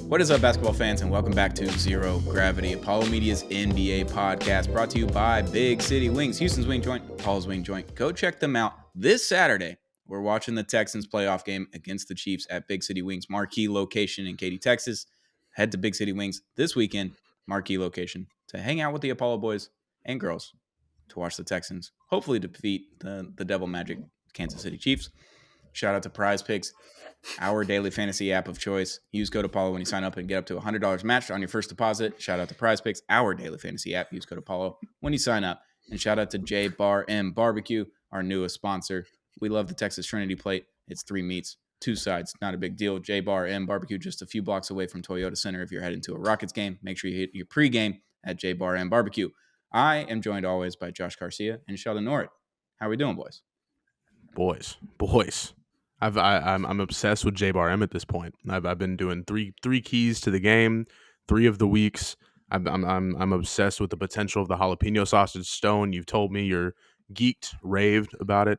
What is up, basketball fans, and welcome back to Zero Gravity, Apollo Media's NBA podcast, brought to you by Big City Wings, Houston's wing joint, Apollo's wing joint. Go check them out this Saturday. We're watching the Texans playoff game against the Chiefs at Big City Wings, marquee location in Katy, Texas. Head to Big City Wings this weekend, marquee location, to hang out with the Apollo boys and girls, to watch the Texans hopefully defeat the Devil Magic Kansas City Chiefs. Shout out to Prize Picks, our daily fantasy app of choice. Use code Apollo when you sign up and get up to $100 matched on your first deposit. Shout out to Prize Picks, our daily fantasy app. Use code Apollo when you sign up. And shout out to J Bar M Barbecue, our newest sponsor. We love the Texas Trinity Plate. It's 3 meats, 2 sides. Not a big deal. J Bar M Barbecue, just a few blocks away from Toyota Center. If you're heading to a Rockets game, make sure you hit your pregame at J Bar M Barbecue. I am joined always by Josh Garcia and Sheldon Norrit. How are we doing, boys? Boys. I'm obsessed with J Bar M at this point. I've been doing three keys to the game, 3 of the weeks. I'm obsessed with the potential of the jalapeno sausage stone. You've told me you're geeked, raved about it.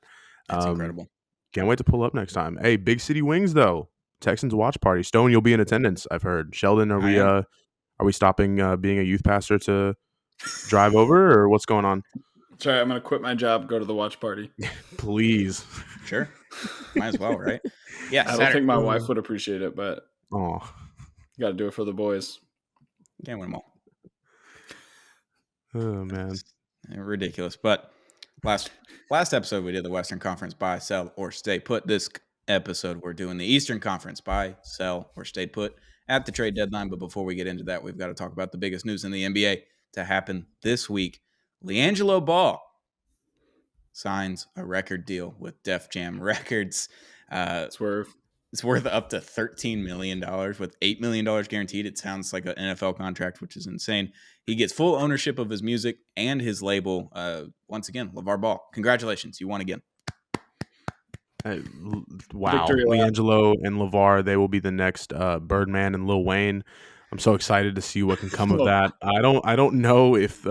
That's incredible. Can't wait to pull up next time. Hey, Big City Wings though. Texans watch party. Stone, you'll be in attendance, I've heard. Sheldon, are we stopping being a youth pastor to drive over, or what's going on? Sorry, I'm going to quit my job, go to the watch party. Please. Sure. Might as well, right? Yeah. I don't think my wife would appreciate it, but you got to do it for the boys. Can't win them all. Oh, man. Ridiculous. But last episode, we did the Western Conference buy, sell, or stay put. This episode, we're doing the Eastern Conference buy, sell, or stay put at the trade deadline. But before we get into that, we've got to talk about the biggest news in the NBA to happen this week. LiAngelo Ball signs a record deal with Def Jam Records. It's worth up to $13 million with $8 million guaranteed. It sounds like an NFL contract, which is insane. He gets full ownership of his music and his label. Once again, LeVar Ball, congratulations. You won again. Wow. LiAngelo and LeVar, they will be the next Birdman and Lil Wayne. I'm so excited to see what can come of that. I don't know if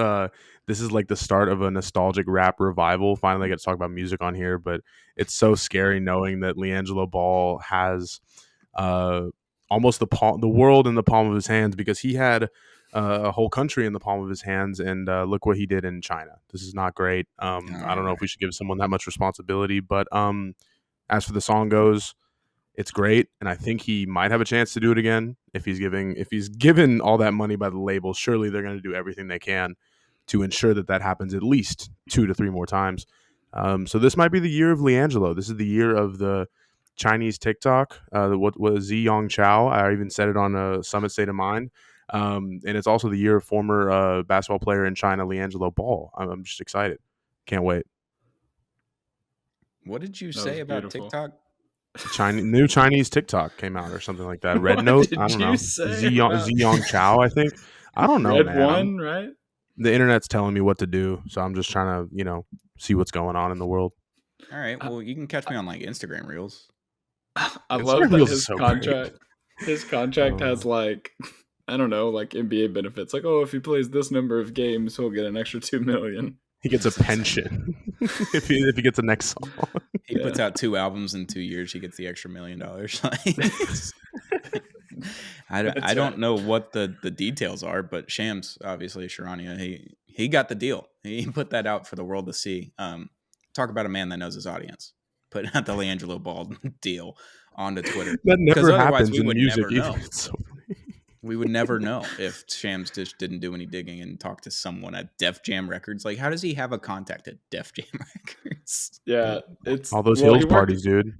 this is like the start of a nostalgic rap revival. Finally, I get to talk about music on here, but it's so scary knowing that LiAngelo Ball has almost the world in the palm of his hands, because he had a whole country in the palm of his hands, and look what he did in China. This is not great. I don't know if we should give someone that much responsibility, but as for the song goes, it's great, and I think he might have a chance to do it again if he's given all that money by the label. Surely they're going to do everything they can to ensure that happens at least 2 to 3 more times. So this might be the year of LiAngelo. This is the year of the Chinese TikTok. What was Ziyong Chao? I even said it on a Summit State of Mind. And it's also the year of former basketball player in China, LiAngelo Ball. I'm just excited. Can't wait. What did you say about beautiful. TikTok? New Chinese TikTok came out or something like that. Red Note? I don't know. Ziyong Chao, I think. I don't know, man. One, right? The internet's telling me what to do, so I'm just trying to, see what's going on in the world. All right. Well, you can catch me on like Instagram Reels. I love that his contract. His contract has like, I don't know, like NBA benefits. Like, if he plays this number of games, he'll get an extra $2 million. He gets a pension if he gets the next song. He puts out 2 albums in 2 years. He gets the extra $1 million. I don't know what the details are, but Shams, obviously Sharania, he got the deal. He put that out for the world to see. Talk about a man that knows his audience. Putting out the LiAngelo Ball deal onto Twitter. That never happens in music. We would never know if Shams just didn't do any digging and talk to someone at Def Jam Records. Like, how does he have a contact at Def Jam Records? Yeah, it's all those Hills parties, dude.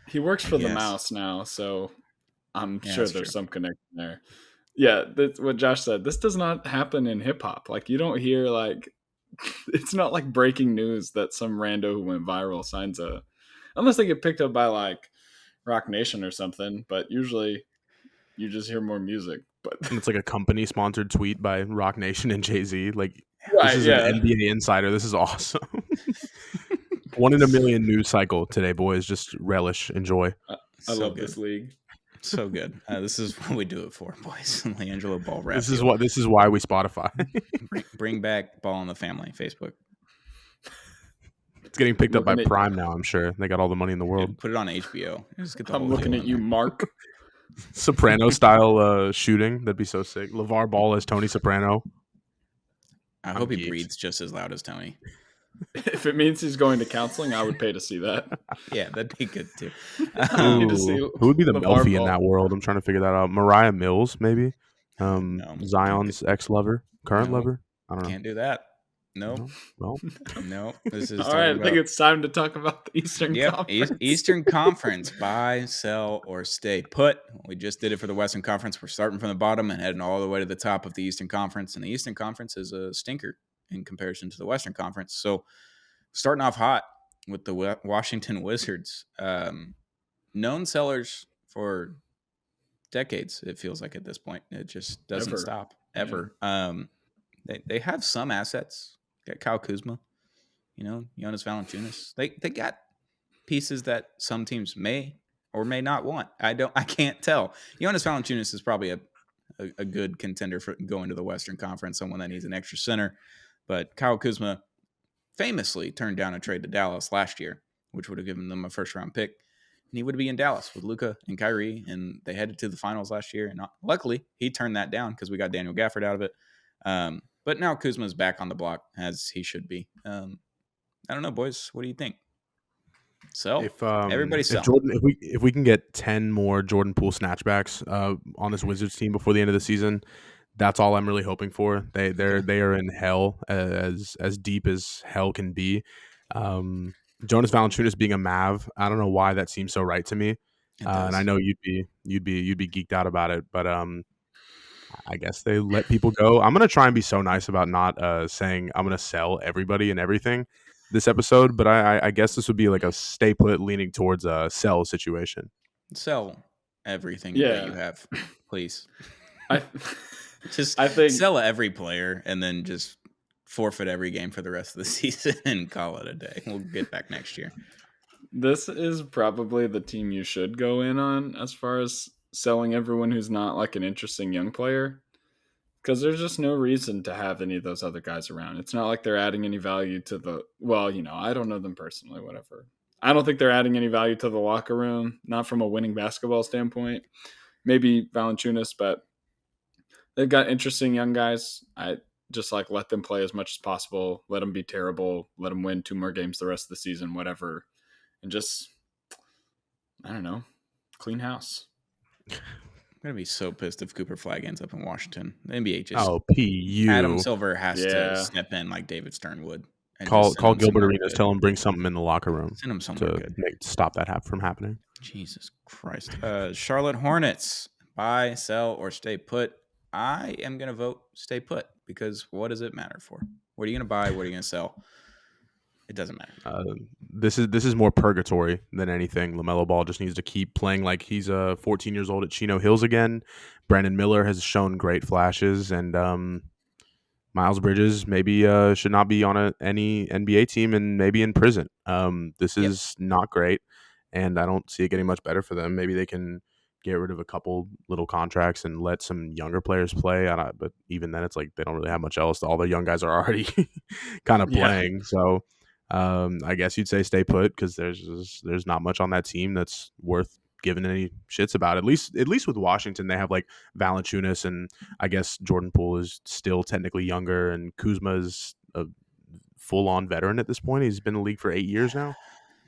He works for the Mouse now, so I'm sure there's some connection there. Yeah, that's what Josh said. This does not happen in hip hop. Like, you don't hear it's not like breaking news that some rando who went viral signs unless they get picked up by like Rock Nation or something. But usually, you just hear more music. But it's like a company sponsored tweet by Rock Nation and Jay-Z. Like, right, this is an NBA insider. This is awesome. 1 in a million news cycle today, boys. Just relish, enjoy. I love this league. So good. This is what we do it for, boys. LiAngelo Ball rap. This is why we Spotify. bring back Ball in the Family Facebook. It's getting picked up by Prime now. I'm sure they got all the money in the world. Put it on HBO. I'm looking at you, Mark. Soprano style shooting. That'd be so sick. LeVar Ball as Tony Soprano. I hope he breathes just as loud as Tony. If it means he's going to counseling, I would pay to see that. Yeah, that'd be good too. Who would be the Melfi in that world? I'm trying to figure that out. Mariah Mills, maybe. No, Zion's ex-lover, current lover. I don't know. Can't do that. Nope. Well, nope. This is all right. I think it's time to talk about the Eastern Conference. Eastern Conference. Buy, sell, or stay put. We just did it for the Western Conference. We're starting from the bottom and heading all the way to the top of the Eastern Conference. And the Eastern Conference is a stinker in comparison to the Western Conference. So starting off hot with the Washington Wizards. Known sellers for decades, it feels like at this point. It just doesn't stop ever. Yeah. They have some assets. Got Kyle Kuzma, Jonas Valanciunas. They got pieces that some teams may or may not want. I can't tell. Jonas Valanciunas is probably a good contender for going to the Western Conference, someone that needs an extra center. But Kyle Kuzma famously turned down a trade to Dallas last year, which would have given them a first-round pick. And he would be in Dallas with Luka and Kyrie, and they headed to the finals last year. And luckily, he turned that down because we got Daniel Gafford out of it. But now Kuzma's back on the block, as he should be. I don't know, boys. What do you think? Sell? Everybody sell. If we can get 10 more Jordan Poole snatchbacks on this Wizards team before the end of the season, that's all I'm really hoping for. They are in hell, as deep as hell can be. Jonas Valanciunas being a Mav, I don't know why that seems so right to me. And I know you'd be geeked out about it, but I guess they let people go. I'm gonna try and be so nice about not saying I'm gonna sell everybody and everything this episode, but I guess this would be like a stay put, leaning towards a sell situation. Sell everything that you have, please. I think sell every player and then just forfeit every game for the rest of the season and call it a day. We'll get back next year. This is probably the team you should go in on as far as selling everyone who's not like an interesting young player, because there's just no reason to have any of those other guys around. It's not like they're adding any value to I don't know them personally, whatever. I don't think they're adding any value to the locker room, not from a winning basketball standpoint. Maybe Valanciunas, but they've got interesting young guys. I just let them play as much as possible. Let them be terrible. Let them win 2 more games the rest of the season, whatever. And just, I don't know, clean house. I'm going to be so pissed if Cooper Flagg ends up in Washington. The NBA just... PU. Adam Silver has to step in like David Stern would. Call Gilbert Arenas, tell him bring something in the locker room. Send him somewhere good. Stop that from happening. Jesus Christ. Charlotte Hornets, buy, sell, or stay put. I am going to vote stay put, because what does it matter for? What are you going to buy? What are you going to sell? It doesn't matter. This is more purgatory than anything. LaMelo Ball just needs to keep playing like he's 14 years old at Chino Hills again. Brandon Miller has shown great flashes, and Miles Bridges maybe should not be on any NBA team and maybe in prison. This is not great, and I don't see it getting much better for them. Maybe they can get rid of a couple little contracts and let some younger players play. But even then, it's like they don't really have much else. All the young guys are already kind of playing. So I guess you'd say stay put, because there's not much on that team that's worth giving any shits about. At least with Washington, they have like Valanciunas, and I guess Jordan Poole is still technically younger, and Kuzma is a full-on veteran at this point. He's been in the league for 8 years now.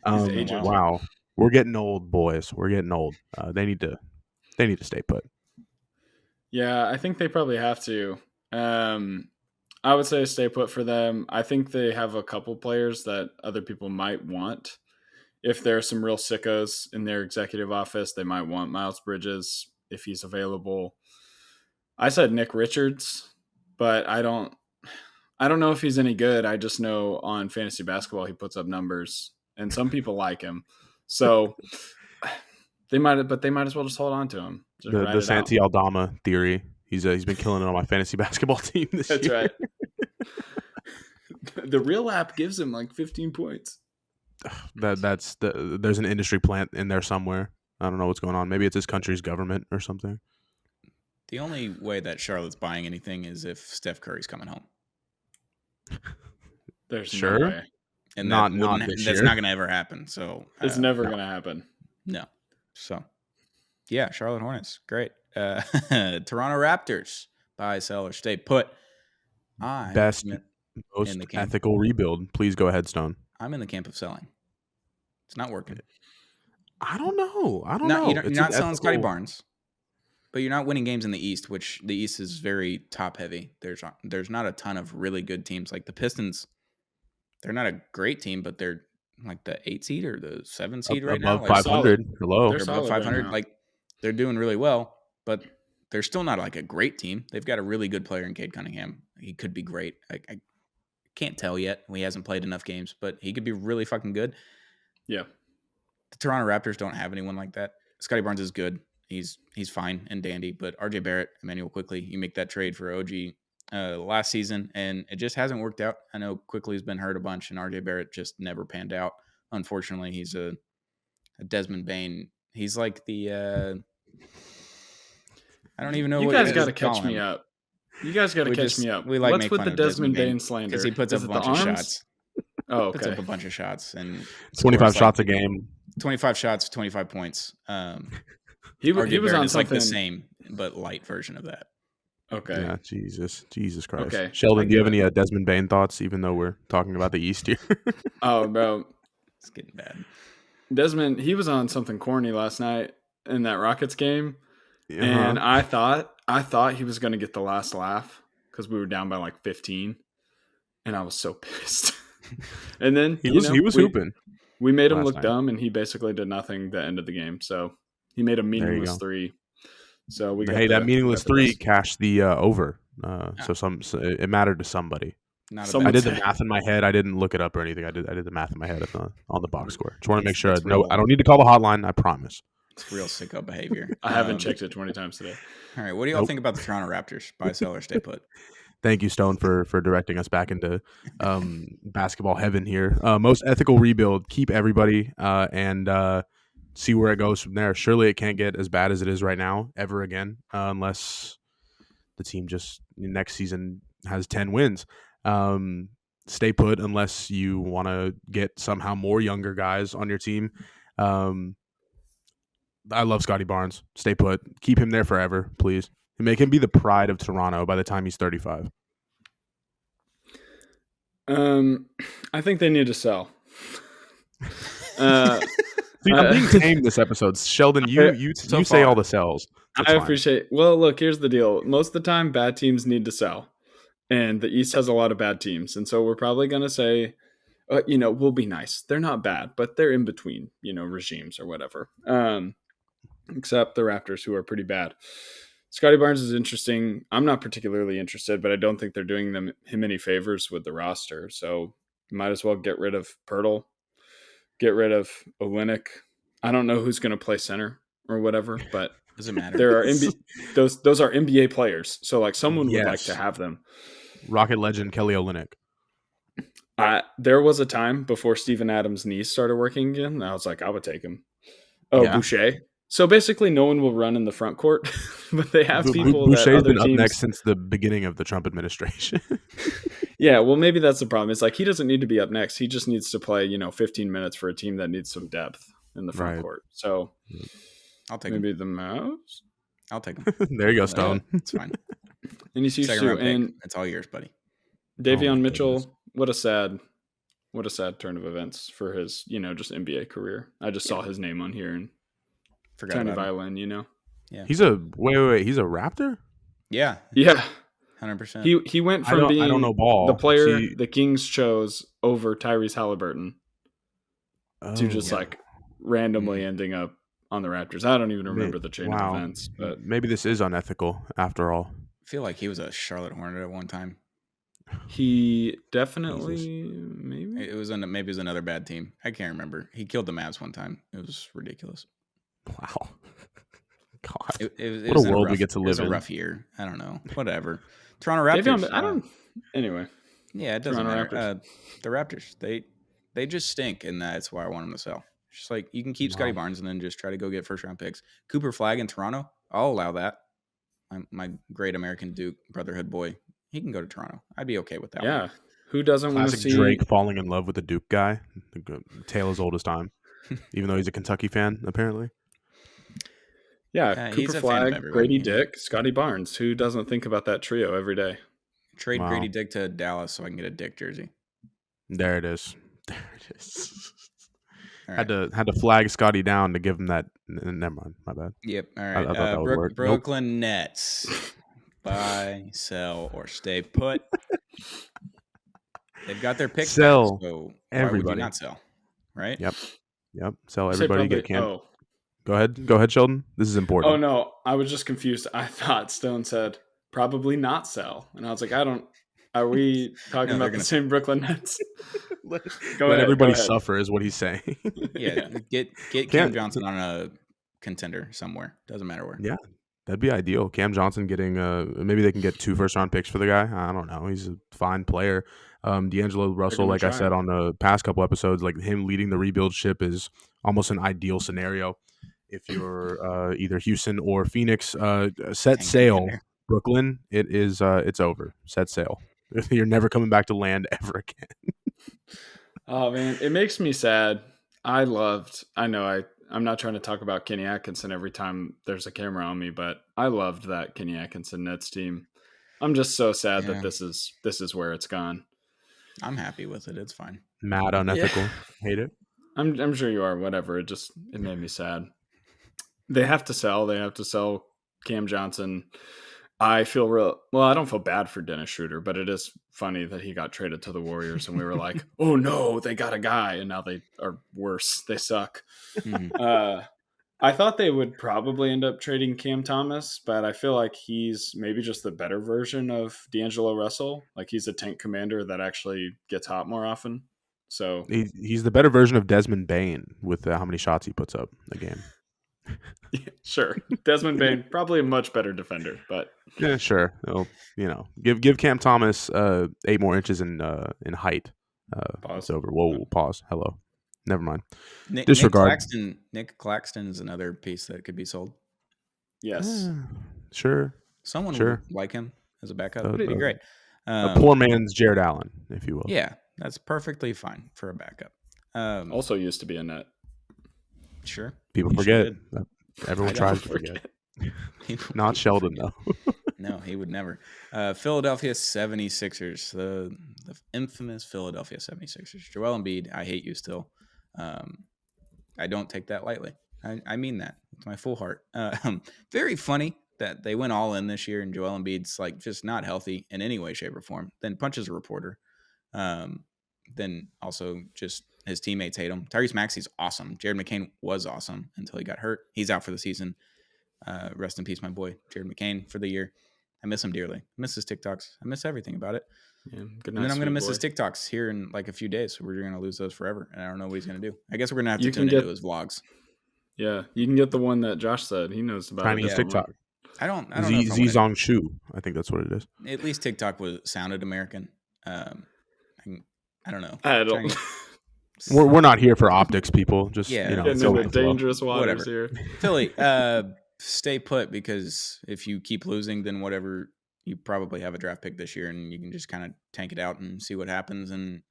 Wow. We're getting old, boys. We're getting old. They need to stay put. Yeah, I think they probably have to. I would say stay put for them. I think they have a couple players that other people might want. If there are some real sickos in their executive office, they might want Miles Bridges if he's available. I said Nick Richards, but I don't know if he's any good. I just know on fantasy basketball he puts up numbers, and some people like him. So they might as well just hold on to him. The Santi Aldama theory. He's been killing it on my fantasy basketball team this year. That's right. The real app gives him like 15 points. There's an industry plant in there somewhere. I don't know what's going on. Maybe it's his country's government or something. The only way that Charlotte's buying anything is if Steph Curry's coming home. There's no way. And not this year. That's not going to ever happen. So it's never going to happen. No. So Yeah, Charlotte Hornets. Great. Toronto Raptors. Buy, sell, or stay put. Best, most ethical rebuild. Please go ahead, Stone. I'm in the camp of selling. It's not working. I don't know. You're not selling Scotty Barnes, but you're not winning games in the East, which the East is very top heavy. There's not a ton of really good teams. Like the Pistons, they're not a great team, but they're like the 8 seed or the 7 seed right now. Above 500. Hello. They're above 500. Right, like they're doing really well, but they're still not like a great team. They've got a really good player in Cade Cunningham. He could be great. I can't tell yet. He hasn't played enough games, but he could be really fucking good. Yeah. The Toronto Raptors don't have anyone like that. Scotty Barnes is good. He's fine and dandy, but RJ Barrett, Emmanuel Quickley, you make that trade for OG last season, and it just hasn't worked out. I know Quickley's been hurt a bunch, and RJ Barrett just never panned out. Unfortunately, he's a Desmond Bane. He's like the I don't even know. You what guys got to catch me up. You guys got to catch me up. We like What's with the Desmond Bane slander? Because he puts up a bunch of shots. Oh, okay. Puts up a bunch of shots and 25 shots a game. 25 shots, 25 points. He was on something like the same but light version of that. Okay. Yeah, Jesus Christ. Okay. Sheldon, do you have any Desmond Bane thoughts? Even though we're talking about the East here. Oh, bro, it's getting bad. Desmond, he was on something corny last night in that Rockets game, and I thought he was going to get the last laugh because we were down by like 15, and I was so pissed. And then he was hooping. We made him look dumb, and he basically did nothing the end of the game. So he made a meaningless three. So we got that meaningless three cashed the over. So it mattered to somebody. I did the math in my head. I didn't look it up or anything. I did the math in my head on the box score. Just want to make sure. I don't need to call the hotline. I promise. It's real sicko behavior. I haven't checked it 20 times today. All right, what do y'all think about the Toronto Raptors? Buy, sell, or stay put? Thank you, Stone, for directing us back into basketball heaven here. Most ethical rebuild. Keep everybody and see where it goes from there. Surely it can't get as bad as it is right now ever again, unless the team just next season has 10 wins. Stay put unless you want to get somehow more younger guys on your team. I love Scotty Barnes. Stay put. Keep him there forever, please. And make him be the pride of Toronto by the time he's 35. I think they need to sell. I'm being tame this episode. Sheldon, you say all the sells. That's fine. Appreciate. Well, look, here's the deal. Most of the time, bad teams need to sell, and the East has a lot of bad teams, and so we're probably going to say, we'll be nice. They're not bad, but they're in between, regimes or whatever. Except the Raptors, who are pretty bad. Scotty Barnes is interesting. I'm not particularly interested, but I don't think they're doing him any favors with the roster. So you might as well get rid of Pirtle, get rid of Olynyk. I don't know who's going to play center or whatever, but doesn't matter. There are those are NBA players, so like someone would like to have them. Rocket legend Kelly Olynyk. There was a time before Steven Adams' knees started working again, and I was like, I would take him. Oh, yeah. Boucher. So basically, no one will run in the front court, but they have people. Boucher's been up next since the beginning of the Trump administration. Yeah, well, maybe that's the problem. It's like he doesn't need to be up next. He just needs to play, 15 minutes for a team that needs some depth in the front court. So I'll take maybe the Mavs. I'll take him. There you go, Stone. It's fine. And he's used to, and it's all yours, buddy. Davion Mitchell. What a sad turn of events for his, just NBA career. I just saw his name on here and forgot tiny about violin, Yeah. He's a wait. He's a Raptor. Yeah. 100%. He went from being the player the Kings chose over Tyrese Halliburton to just randomly ending up on the Raptors. I don't even remember the chain of events, but maybe this is unethical after all. I feel like he was a Charlotte Hornet at one time. He definitely maybe it was another bad team. I can't remember. He killed the Mavs one time. It was ridiculous. Wow. God. It what was a world we get to live in. It was a rough year. I don't know. Whatever. Toronto Raptors. Anyway. Yeah, it doesn't matter. The Raptors, they just stink, and that's why I want them to sell. Just like you can keep Scotty Barnes and then just try to go get first round picks. Cooper Flagg in Toronto, I'll allow that. My great American Duke Brotherhood boy, he can go to Toronto. I'd be okay with that. Yeah. Who doesn't want to see Drake falling in love with the Duke guy? Tale as old as time. Even though he's a Kentucky fan, apparently. Yeah, Cooper he's a fan of Flag, everyone. Grady Dick, Scotty Barnes. Who doesn't think about that trio every day? Trade Grady Dick to Dallas so I can get a Dick jersey. There it is. Right. Had to flag Scotty down to give him that. Never mind. My bad. Yep. All right. I thought that would work. Brooklyn Nets. Buy, sell, or stay put. They've got their picks sell back, so everybody. Why would you not sell? Right? Yep. Sell everybody. Get Cam. Oh. Go ahead, Sheldon. This is important. Oh no, I was just confused. I thought Stone said probably not sell, and I was like, are we talking about the same Brooklyn Nets? Let everybody suffer is what he's saying. Yeah, get Cam Johnson on a contender somewhere. Doesn't matter where. Yeah, that'd be ideal. Cam Johnson getting maybe they can get 2 first-round picks for the guy. I don't know. He's a fine player. D'Angelo Russell, like I said on the past couple episodes, like him leading the rebuild ship is almost an ideal scenario. If you're either Houston or Phoenix, set sail, Brooklyn. It is it's over. Set sail. You're never coming back to land ever again. Oh man, it makes me sad. I'm not trying to talk about Kenny Atkinson every time there's a camera on me, but I loved that Kenny Atkinson Nets team. I'm just so sad that this is where it's gone. I'm happy with it. It's fine. Mad unethical. Yeah. Hate it. I'm sure you are. Whatever. It made me sad. They have to sell. They have to sell Cam Johnson. I don't feel bad for Dennis Schroeder, but it is funny that he got traded to the Warriors and we were like, oh no, they got a guy, and now they are worse. They suck. Mm-hmm. I thought they would probably end up trading Cam Thomas, but I feel like he's maybe just the better version of D'Angelo Russell. Like he's a tank commander that actually gets hot more often. So he's the better version of Desmond Bane with how many shots he puts up a game. Yeah, sure. Desmond Bane, probably a much better defender, but yeah, sure. Give Cam Thomas 8 more inches in height. Pause. It's over. Whoa, pause. Hello. Never mind. Disregard. Nick Claxton is another piece that could be sold. Yes. Sure. Someone would like him as a backup. That'd be great. A poor man's Jared Allen, if you will. Yeah, that's perfectly fine for a backup. Also used to be a net. Sure. People forget. Everyone tries to forget. Not Sheldon, though. No, he would never. Philadelphia 76ers, the infamous Philadelphia 76ers. Joel Embiid, I hate you still. I don't take that lightly. I mean that with my full heart. Very funny that they went all in this year and Joel Embiid's like just not healthy in any way, shape, or form. Then punches a reporter. Then also just his teammates hate him. Tyrese Maxey's awesome. Jared McCain was awesome until he got hurt. He's out for the season. Rest in peace, my boy, Jared McCain, for the year. I miss him dearly. I miss his TikToks. I miss everything about it. Yeah, good night, and then I'm going to miss his TikToks here in like a few days. We're going to lose those forever. And I don't know what he's going to do. I guess we're going to have to tune into his vlogs. Yeah, you can get the one that Josh said. He knows about Chinese TikTok. I don't know. Zizong Shu. I think that's what it is. At least TikTok sounded American. I don't know. I don't. We're not here for optics, people. Just getting into dangerous waters here. Philly, stay put, because if you keep losing, then whatever, you probably have a draft pick this year, and you can just kind of tank it out and see what happens. And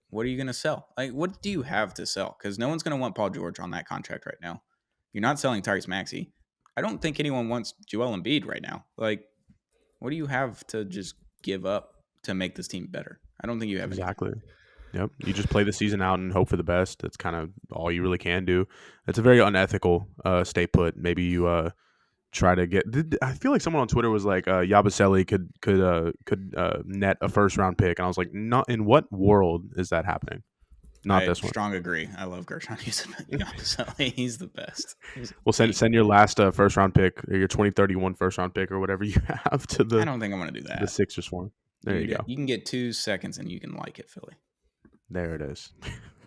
what are you going to sell? Like, what do you have to sell? Because no one's going to want Paul George on that contract right now. You're not selling Tyrese Maxey. I don't think anyone wants Joel Embiid right now. Like, what do you have to just give up to make this team better? I don't think you have exactly. Anything. Yep. You just play the season out and hope for the best. That's kind of all you really can do. It's a very unethical stay put. Maybe you try to get. I feel like someone on Twitter was like, Yabusele could net a first round pick, and I was like, not in what world is that happening? Not this one. Strong agree. I love Gershon Yabusele. He's the best. Well, send your last first round pick, or your 2031 first round pick, or whatever you have to the. I don't think I'm going to do that. The Sixers for him. There you go. You can get 2 seconds, and you can like it, Philly. There it is.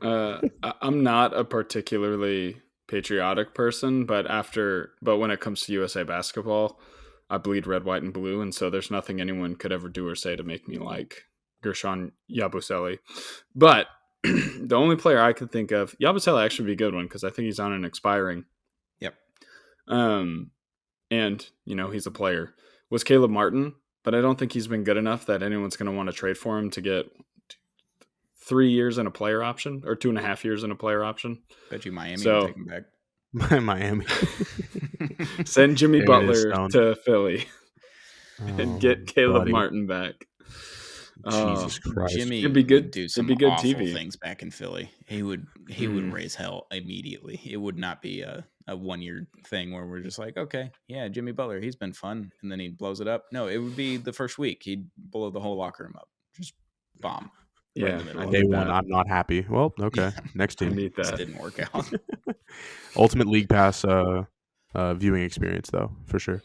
I'm not a particularly patriotic person, but when it comes to USA basketball, I bleed red, white, and blue, and so there's nothing anyone could ever do or say to make me like Gershon Yabusele. But the only player I could think of, Yabusele actually would be a good one because I think he's on an expiring. Yep. And he's a player. Was Caleb Martin, but I don't think he's been good enough that anyone's going to want to trade for him to get 3 years in a player option or 2.5 years in a player option. Bet you Miami will take him back. Miami. Send Jimmy Butler to Philly and get Caleb Martin back. Jesus Christ! Jimmy it'd be good. Would do some it'd be good awful TV. things back in Philly. He would raise hell immediately. It would not be a 1 year thing where we're just like, okay, yeah, Jimmy Butler, he's been fun, and then he blows it up. No, it would be the first week. He'd blow the whole locker room up. Just bomb. Yeah, right day one, I'm not happy. Well, okay, next team. I need that. Just didn't work out. Ultimate League Pass viewing experience, though, for sure.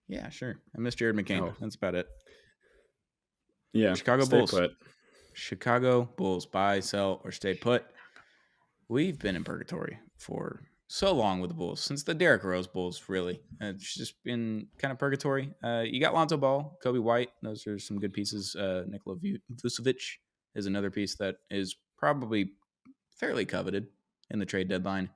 Yeah, sure. I miss Jared McCain. Oh. That's about it. Yeah, Chicago Bulls. Put. Chicago Bulls, buy, sell, or stay put. We've been in purgatory for so long with the Bulls, since the Derrick Rose Bulls, really. It's just been kind of purgatory. You got Lonzo Ball, Kobe White. Those are some good pieces. Nikola Vucevic is another piece that is probably fairly coveted in the trade deadline.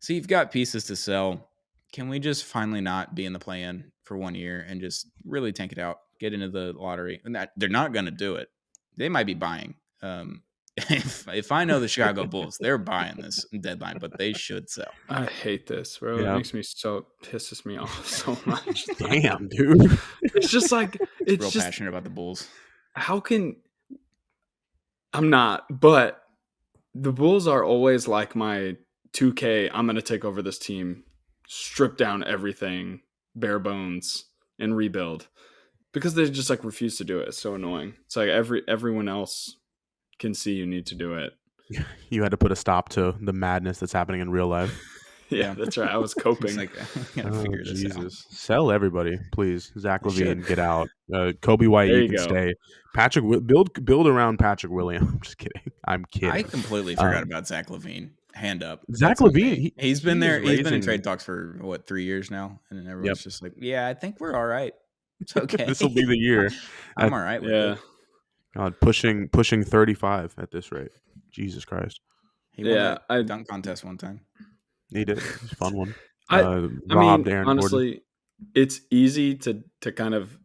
So you've got pieces to sell. Can we just finally not be in the play-in for 1 year and just really tank it out, get into the lottery? And they're not going to do it. They might be buying. If I know the Chicago Bulls, they're buying this deadline, but they should sell. I hate this, bro. Yeah. It pisses me off so much. Damn, dude. It's just like it's real just, passionate about the Bulls. I'm not, but the Bulls are always like my 2K. I'm going to take over this team, strip down everything, bare bones, and rebuild, because they just like refuse to do it. It's so annoying. It's like everyone else can see you need to do it. You had to put a stop to the madness that's happening in real life. Yeah, that's right. I was coping. Like, I gotta figure this out. Sell everybody, please. Zach LaVine, get out. Kobe White, you can stay. Patrick, build around Patrick Williams. I'm just kidding. I'm kidding. I completely forgot about Zach LaVine. Hand up. Zach LaVine, he's been there. He's been in trade talks for 3 years now, and everyone's just like, "Yeah, I think we're all right. It's okay. This will be the year." I'm all right with it. God, pushing 35 at this rate. Jesus Christ. He won a dunk contest one time. He did. It was a fun one. I mean, honestly, it's easy to kind of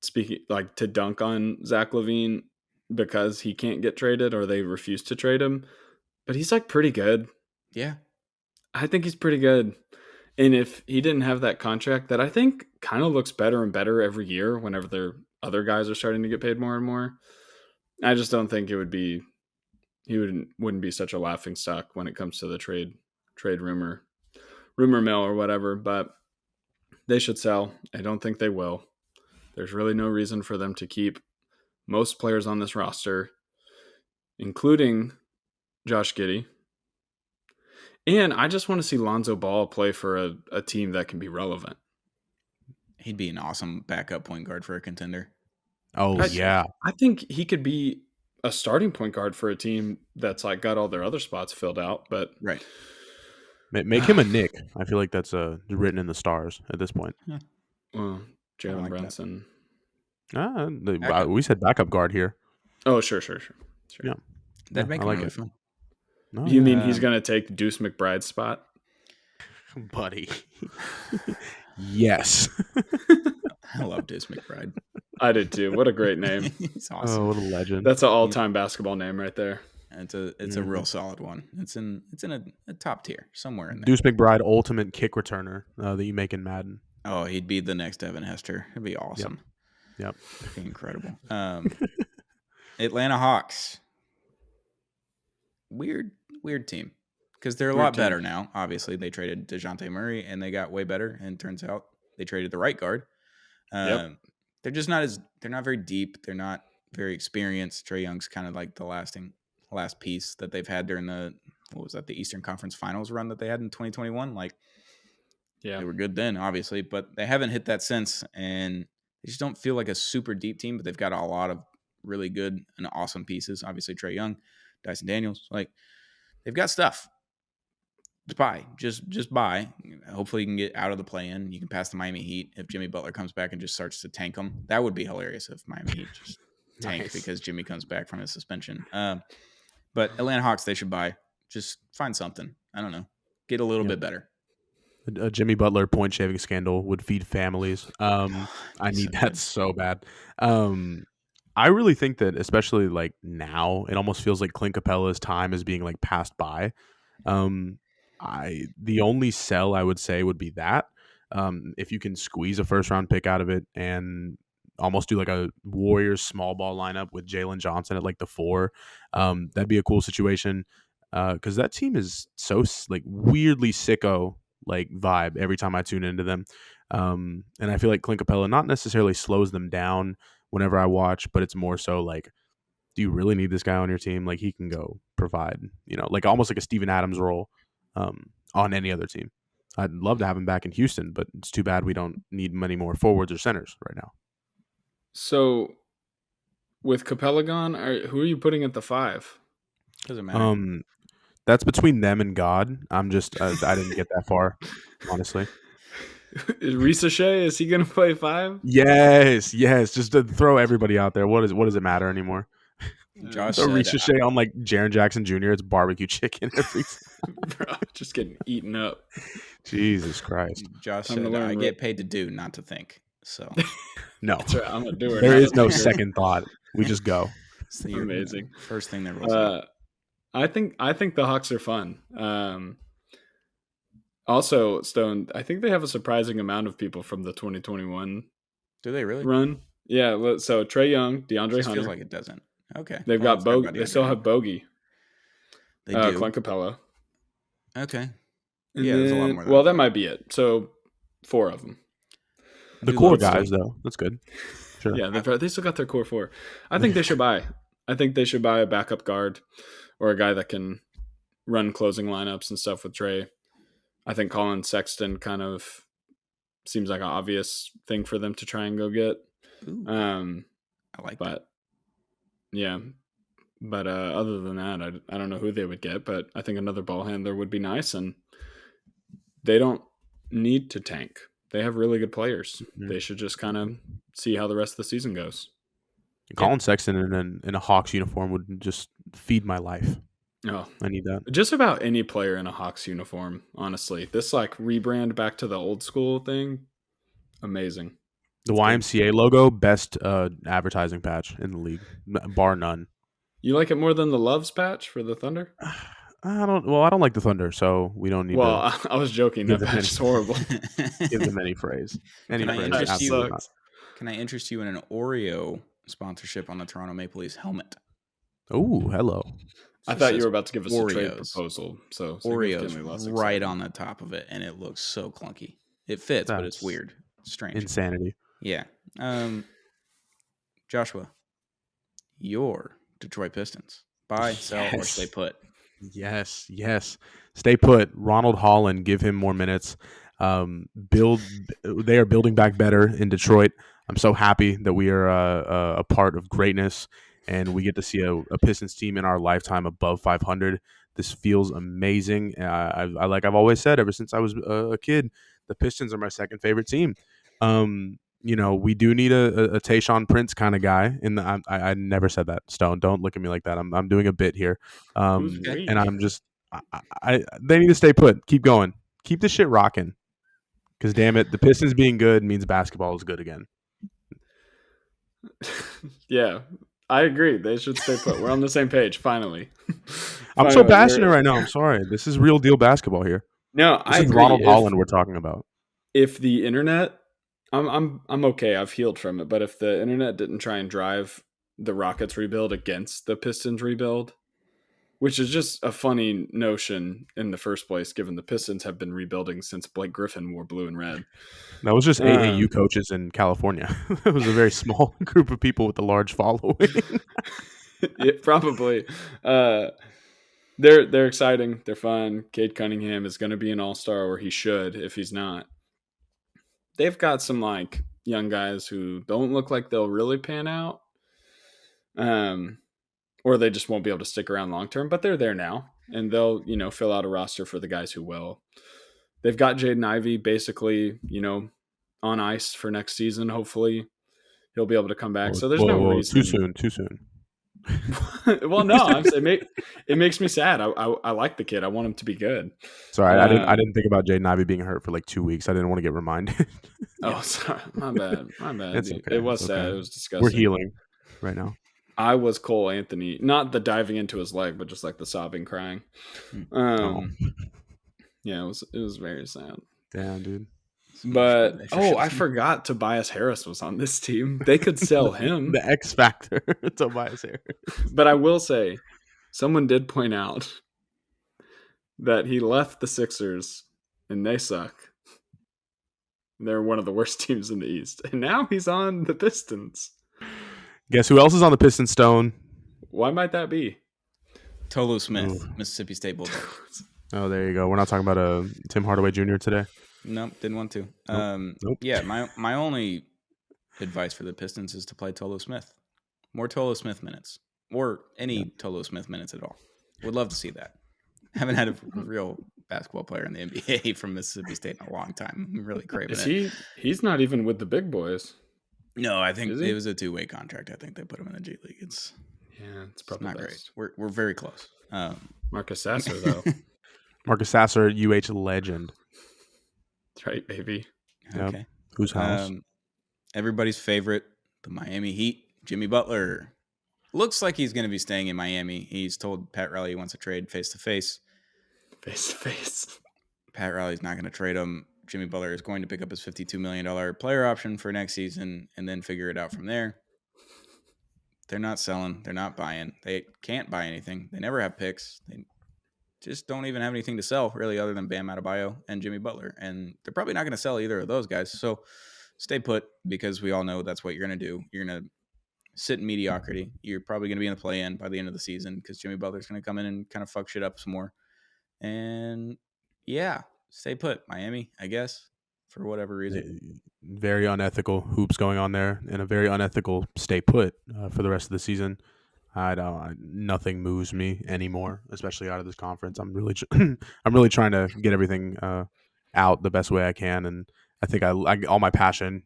to dunk on Zach LaVine because he can't get traded or they refuse to trade him. But he's like pretty good. Yeah. I think he's pretty good. And if he didn't have that contract that I think kind of looks better and better every year whenever their other guys are starting to get paid more and more, I just don't think he wouldn't be such a laughing stock when it comes to the trade rumor mill or whatever. But they should sell. I don't think they will. There's really no reason for them to keep most players on this roster, including Josh Giddey. And I just want to see Lonzo Ball play for a team that can be relevant. He'd be an awesome backup point guard for a contender. Oh, yeah. I think he could be a starting point guard for a team that's like got all their other spots filled out. But right. Make him a Nick. I feel like that's written in the stars at this point. Yeah. Well, Jalen Brunson. We said backup guard here. Oh, sure. Yeah. That'd make him really fun. No, you mean he's going to take Deuce McBride's spot? Buddy. Yes. I love Deuce McBride. I did too. What a great name. He's awesome. Oh, what a legend. That's an all-time basketball name right there. And it's a real solid one. It's in a top tier somewhere in there. Deuce McBride, ultimate kick returner that you make in Madden. Oh, he'd be the next Devin Hester. It'd be awesome. Yep. It'd be incredible. Atlanta Hawks. Weird team. Because they're a lot better now. Obviously, they traded DeJounte Murray, and they got way better. And it turns out they traded the right guard. They're just they're not very deep. They're not very experienced. Trae Young's kind of like the last piece that they've had during the Eastern Conference Finals run that they had in 2021. They were good then, obviously, but they haven't hit that since. And they just don't feel like a super deep team, but they've got a lot of really good and awesome pieces. Obviously, Trae Young, Dyson Daniels, they've got stuff. Just buy. Hopefully you can get out of the play-in. You can pass the Miami Heat if Jimmy Butler comes back and just starts to tank them. That would be hilarious if Miami Heat just tanked because Jimmy comes back from his suspension. But Atlanta Hawks, they should buy. Just find something. I don't know. Get a little bit better. A Jimmy Butler point shaving scandal would feed families. I need that so bad. I really think that, especially now, it almost feels like Clint Capella's time is being passed by. The only sell I would say would be that if you can squeeze a first round pick out of it and almost do like a Warriors small ball lineup with Jalen Johnson at like the 4, that'd be a cool situation because that team is so like weirdly sicko like vibe every time I tune into them, and I feel like Clint Capella not necessarily slows them down whenever I watch, but it's more so like, do you really need this guy on your team? Like he can go provide, like almost like a Steven Adams role on any other team. I'd love to have him back in Houston, but it's too bad we don't need many more forwards or centers right now. So with Capella gone, who are you putting at the 5? Doesn't matter. That's between them and God. I'm just I didn't get that far, honestly. Is Ricochet, is he going to play 5? Yes. Just to throw everybody out there. What does it matter anymore? Josh so Ricochet on like Jaren Jackson Jr. It's barbecue chicken every time. Bro, just getting eaten up. Jesus Christ. Josh said, I get paid to do, not to think. So no, that's right. I'm a doer. There is no second thought. We just go. It's amazing. First thing that rolls I think the Hawks are fun. Also, Stone, I think they have a surprising amount of people from the 2021. Do they really run? Yeah. So Trae Young, DeAndre Hunter. Feels like it doesn't. Okay. They've got Bogey. They still have Bogey. They do. Clint Capella. Okay. And there's a lot more. Well, that might be it. So 4 of them. The core guys, though. That's good. Sure. Yeah, they still got their core 4. I think they should buy. I think they should buy a backup guard or a guy that can run closing lineups and stuff with Trae. I think Colin Sexton kind of seems like an obvious thing for them to try and go get. I like that. Yeah. But other than that, I don't know who they would get, but I think another ball handler would be nice, and they don't need to tank. They have really good players. Mm-hmm. They should just kind of see how the rest of the season goes. Colin Sexton in a Hawks uniform would just feed my life. Oh, I need that. Just about any player in a Hawks uniform, honestly. This like rebrand back to the old school thing, amazing. The YMCA logo, best advertising patch in the league, bar none. You like it more than the Loves patch for the Thunder? I don't like the Thunder, so we don't need. Well, I was joking. That patch is horrible. Give them any phrase. Can I interest you in an Oreo sponsorship on the Toronto Maple Leafs helmet? Oh, hello. I thought you were about to give us a trade proposal. So Oreos right on the top of it, and it looks so clunky. It fits, but it's weird. Strange. Insanity. Yeah. Joshua, your Detroit Pistons. Buy, sell, or stay put? Yes. Stay put. Ronald Holland, give him more minutes. They are building back better in Detroit. I'm so happy that we are a part of greatness, and we get to see a Pistons team in our lifetime above 500. This feels amazing. I've always said ever since I was a kid, the Pistons are my second favorite team. We do need a Tayshaun Prince kind of guy. I never said that. Stone, don't look at me like that. I'm doing a bit here, and I'm just they need to stay put. Keep going. Keep this shit rocking. Because damn it, the Pistons being good means basketball is good again. Yeah, I agree. They should stay put. We're on the same page. Finally. I'm so passionate right now. I'm sorry. This is real deal basketball here. No, I agree. Ronald Holland we're talking about. If the internet, I'm okay. I've healed from it. But if the internet didn't try and drive the Rockets rebuild against the Pistons rebuild, which is just a funny notion in the first place, given the Pistons have been rebuilding since Blake Griffin wore blue and red. That was just AAU coaches in California. It was a very small group of people with a large following. Yeah, probably. They're exciting. They're fun. Cade Cunningham is going to be an all-star, or he should if he's not. They've got some like young guys who don't look like they'll really pan out. Or they just won't be able to stick around long term, but they're there now, and they'll, fill out a roster for the guys who will. They've got Jaden Ivey basically, on ice for next season. Hopefully, he'll be able to come back. So there's no reason. Too soon. Well, no, I'm saying it makes me sad. I like the kid. I want him to be good. Sorry, I didn't think about Jaden Ivey being hurt for like 2 weeks. I didn't want to get reminded. Oh, sorry, my bad. It's okay. It was sad. Okay. It was disgusting. We're healing right now. I was Cole Anthony, not the diving into his leg, but just like the sobbing, crying. Yeah, it was very sad. Damn, dude. But I forgot Tobias Harris was on this team. They could sell him. The X factor, Tobias Harris. But I will say, someone did point out that he left the Sixers and they suck. They're one of the worst teams in the East. And now he's on the Pistons. Guess who else is on the Pistons, Stone? Why might that be? Tolu Smith, Mississippi State Bulldogs. Oh, there you go. We're not talking about Tim Hardaway Jr. today. Nope, didn't want to. Nope. Yeah, my only advice for the Pistons is to play Tolu Smith. More Tolu Smith minutes. Or any Tolu Smith minutes at all. Would love to see that. Haven't had a real basketball player in the NBA from Mississippi State in a long time. I'm really craving it. He's not even with the big boys. No, I think it was a 2-way contract. I think they put him in the G League. It's probably not best. great. We're very close. Marcus Sasser, though. Marcus Sasser, UH legend. That's right, baby. Okay. Yep. Whose house? Everybody's favorite, the Miami Heat, Jimmy Butler. Looks like he's going to be staying in Miami. He's told Pat Riley he wants to trade face-to-face. Face-to-face. Pat Riley's not going to trade him. Jimmy Butler is going to pick up his $52 million player option for next season and then figure it out from there. They're not selling. They're not buying. They can't buy anything. They never have picks. They just don't even have anything to sell, really, other than Bam Adebayo and Jimmy Butler. And they're probably not going to sell either of those guys. So stay put, because we all know that's what you're going to do. You're going to sit in mediocrity. You're probably going to be in the play-in by the end of the season because Jimmy Butler's going to come in and kind of fuck shit up some more. And yeah, stay put, Miami, I guess, for whatever reason. Very unethical hoops going on there, and a very unethical stay put for the rest of the season. Nothing moves me anymore, especially out of this conference. I'm really trying to get everything out the best way I can, and I think all my passion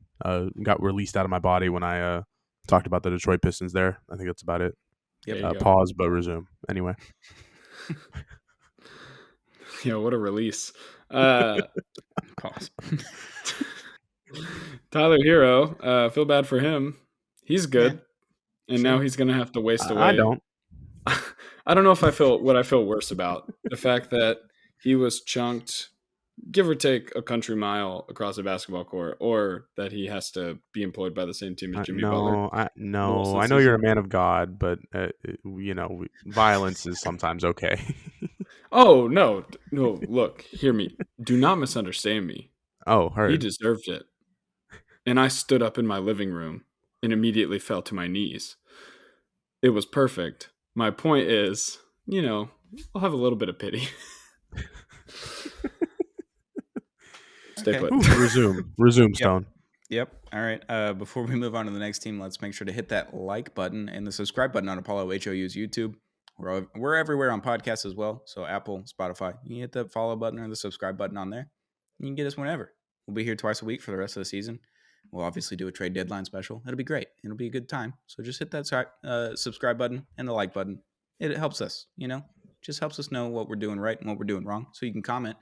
got released out of my body when I talked about the Detroit Pistons there. I think that's about it. Yep. Pause, but resume. Anyway. Yeah, what a release. Pause. Tyler Hero, feel bad for him. He's good. Yeah, and now he's going to have to waste away. I don't. I don't know if I feel worse about. The fact that he was chunked, give or take a country mile across a basketball court, or that he has to be employed by the same team as Jimmy Butler. I know you're a man of God, but violence is sometimes okay. Oh, no, look, hear me. Do not misunderstand me. Oh, heard. He deserved it. And I stood up in my living room and immediately fell to my knees. It was perfect. My point is, I'll have a little bit of pity. Stay put. Resume, Stone. Yep. All right. Before we move on to the next team, let's make sure to hit that like button and the subscribe button on Apollo HOU's YouTube. We're everywhere on podcasts as well. So Apple, Spotify, you can hit the follow button or the subscribe button on there. You can get us whenever. We'll be here twice a week for the rest of the season. We'll obviously do a trade deadline special. It'll be great. It'll be a good time. So just hit that subscribe button and the like button. It helps us, just helps us know what we're doing right and what we're doing wrong. So you can comment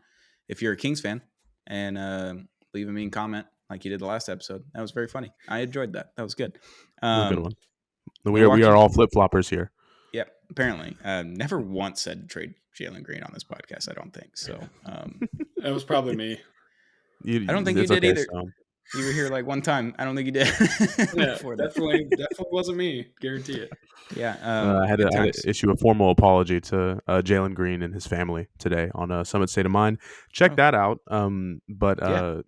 if you're a Kings fan and leave a mean comment like you did the last episode. That was very funny. I enjoyed that. That was good. A good one. We are all flip-floppers here. Yep, apparently. Never once said trade Jalen Green on this podcast, I don't think. So that was probably me. I don't think you did either. So. You were here like one time. I don't think you did. Yeah, definitely wasn't me. Guarantee it. Yeah. I had to issue a formal apology to Jalen Green and his family today on Summit State of Mind. Check that out. But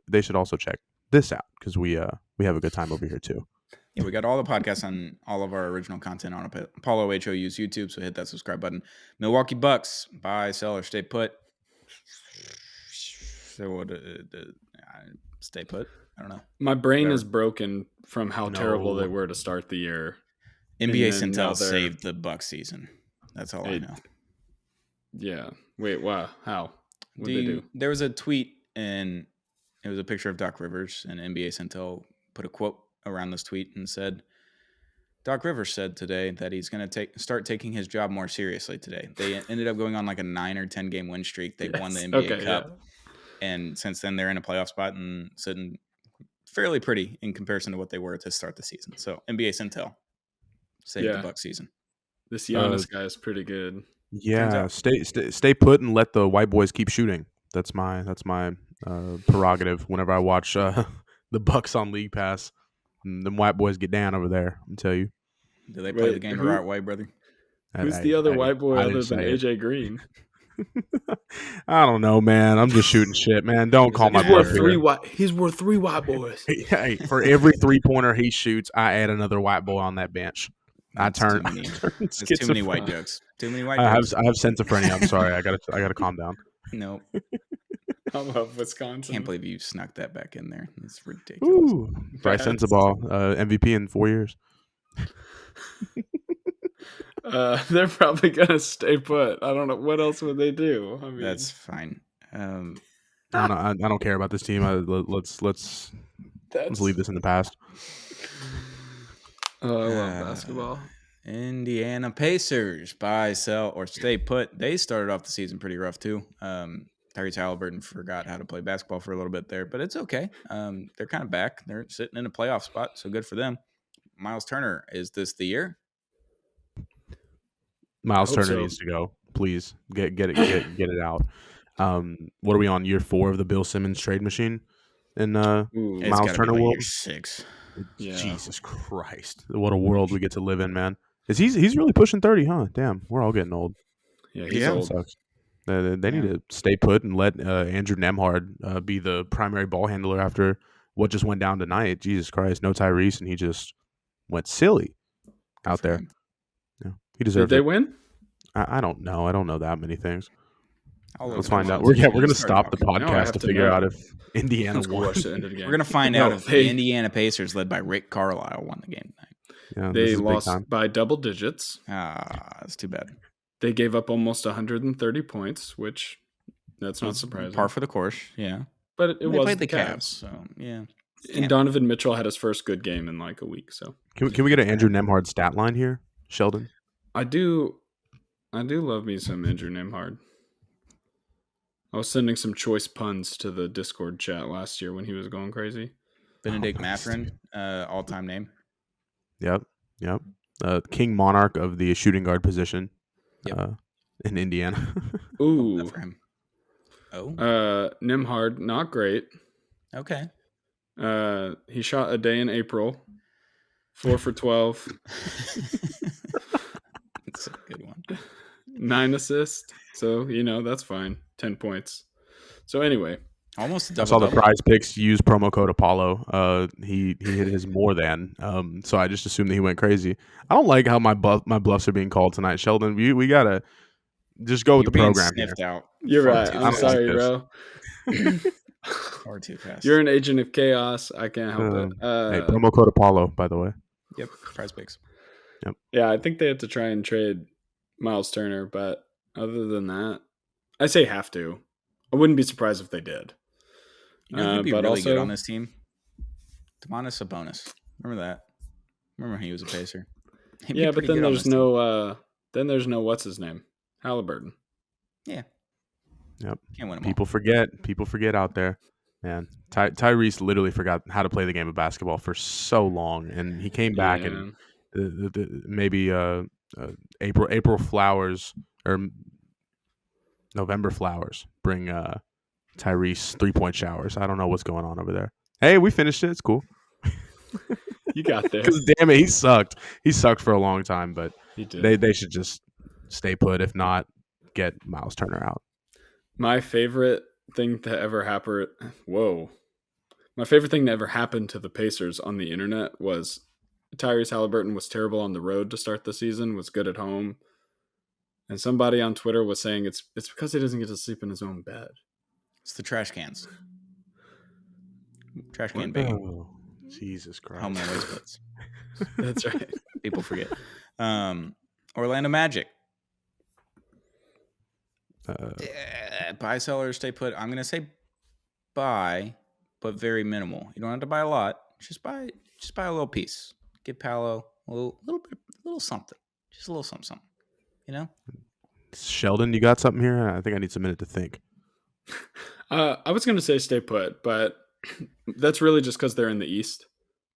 they should also check this out because we have a good time over here too. Yeah, we got all the podcasts on all of our original content on Apollo HOU's YouTube, so hit that subscribe button. Milwaukee Bucks, buy, sell, or stay put. So what? Stay put? I don't know. My brain is broken from how terrible they were to start the year. NBA Centel saved the Bucks season. That's all I know. Yeah. Wait, wow. How? What did they do? There was a tweet, and it was a picture of Doc Rivers, and NBA Centel put a quote around this tweet and said, Doc Rivers said today that he's going to start taking his job more seriously today. They ended up going on like a 9 or 10 game win streak. They won the NBA Cup. Yeah. And since then, they're in a playoff spot and sitting fairly pretty in comparison to what they were to start the season. So NBA Centel saved the Bucks season. This Giannis guy is pretty good. Yeah, stay put and let the white boys keep shooting. That's my prerogative. Whenever I watch the Bucks on League Pass, them white boys get down over there. I'm tell you. Do they play the game the right way, brother? Who's the other white boy other than AJ Green? I don't know, man. I'm just shooting shit, man. Don't call my bluff here. He's worth 3 white boys. Hey, for every 3-pointer he shoots, I add another white boy on that bench. That's too many white jokes. Too many white jokes. I have schizophrenia. I'm sorry. I gotta calm down. No. I love Wisconsin. Can't believe you snuck that back in there. That's ridiculous. Ooh, Bryce Sensabaugh, MVP in 4 years. They're probably gonna stay put. I don't know what else would they do. I mean, that's fine. I don't care about this team. Let's leave this in the past. Oh, I love basketball. Indiana Pacers, buy, sell, or stay put. They started off the season pretty rough too. Tyrese Halliburton forgot how to play basketball for a little bit there, but it's okay. They're kind of back. They're sitting in a playoff spot, so good for them. Miles Turner, is this the year? Miles Turner needs to go. Please get it out. What are we on, year 4 of the Bill Simmons trade machine? In Miles Turner world, year 6. Yeah. Jesus Christ, what a world we get to live in, man. He's really pushing 30, huh? Damn, we're all getting old. Yeah, he's old. Sucks. They need to stay put and let Andrew Nembhard be the primary ball handler after what just went down tonight. Jesus Christ, no Tyrese, and he just went silly out there. Yeah, he deserved it. Did they win? I don't know. I don't know that many things. Let's find out. We're going to stop the podcast to figure out if Indiana won. We're going to find out if the Indiana Pacers, led by Rick Carlisle, won the game tonight. Yeah, they lost by double digits. That's too bad. They gave up almost 130 points, which that's not surprising. Par for the course, yeah. But it was played the Cavs, so yeah. And Donovan Mitchell had his first good game in like a week. So can we get an Andrew Nembhard stat line here, Sheldon? I do love me some Andrew Nembhard. I was sending some choice puns to the Discord chat last year when he was going crazy. Benedict Mathurin, all-time name. Yep. King Monarch of the shooting guard position. Yep. In Indiana. Ooh. For him. Oh. Nembhard, not great. Okay. He shot a day in April. 4 for 12. That's a good one. 9 assists. So, that's fine. 10 points. So anyway. Almost I saw the Prize Picks use promo code Apollo. He hit his more than. So I just assumed that he went crazy. I don't like how my bluffs are being called tonight, Sheldon. We gotta just go with the program here. Out. You're right. I'm sorry, bro. Or too fast. You're an agent of chaos. I can't help it. Hey, promo code Apollo, by the way. Yep. Prize Picks. Yep. Yeah, I think they have to try and trade Miles Turner, but other than that, I say have to. I wouldn't be surprised if they did. You know who'd be really good on this team? Domantas Sabonis. Remember that? Remember he was a Pacer? Yeah, but then there's no what's his name? Halliburton. Yeah. Yep. Can't win them People forget out there. Man, Tyrese literally forgot how to play the game of basketball for so long, and he came back and maybe April flowers or November flowers bring Tyrese 3-point showers. I don't know what's going on over there. Hey, we finished it. It's cool. You got there. Because damn it, he sucked. He sucked for a long time, but he did. They should just stay put. If not, get Miles Turner out. My favorite thing to ever happen. Whoa. My favorite thing to ever happen to the Pacers on the internet was Tyrese Halliburton was terrible on the road to start the season, was good at home. And somebody on Twitter was saying it's because he doesn't get to sleep in his own bed. It's the trash cans. Trash can banging. Oh, Jesus Christ. Home and away splits. That's right. People forget. Orlando Magic. Buy, sell, or stay put. I'm going to say buy, but very minimal. You don't have to buy a lot. Just buy a little piece. Give Paolo a little something. Just a little something. Sheldon, you got something here? I think I need some minute to think. I was going to say stay put, but that's really just because they're in the East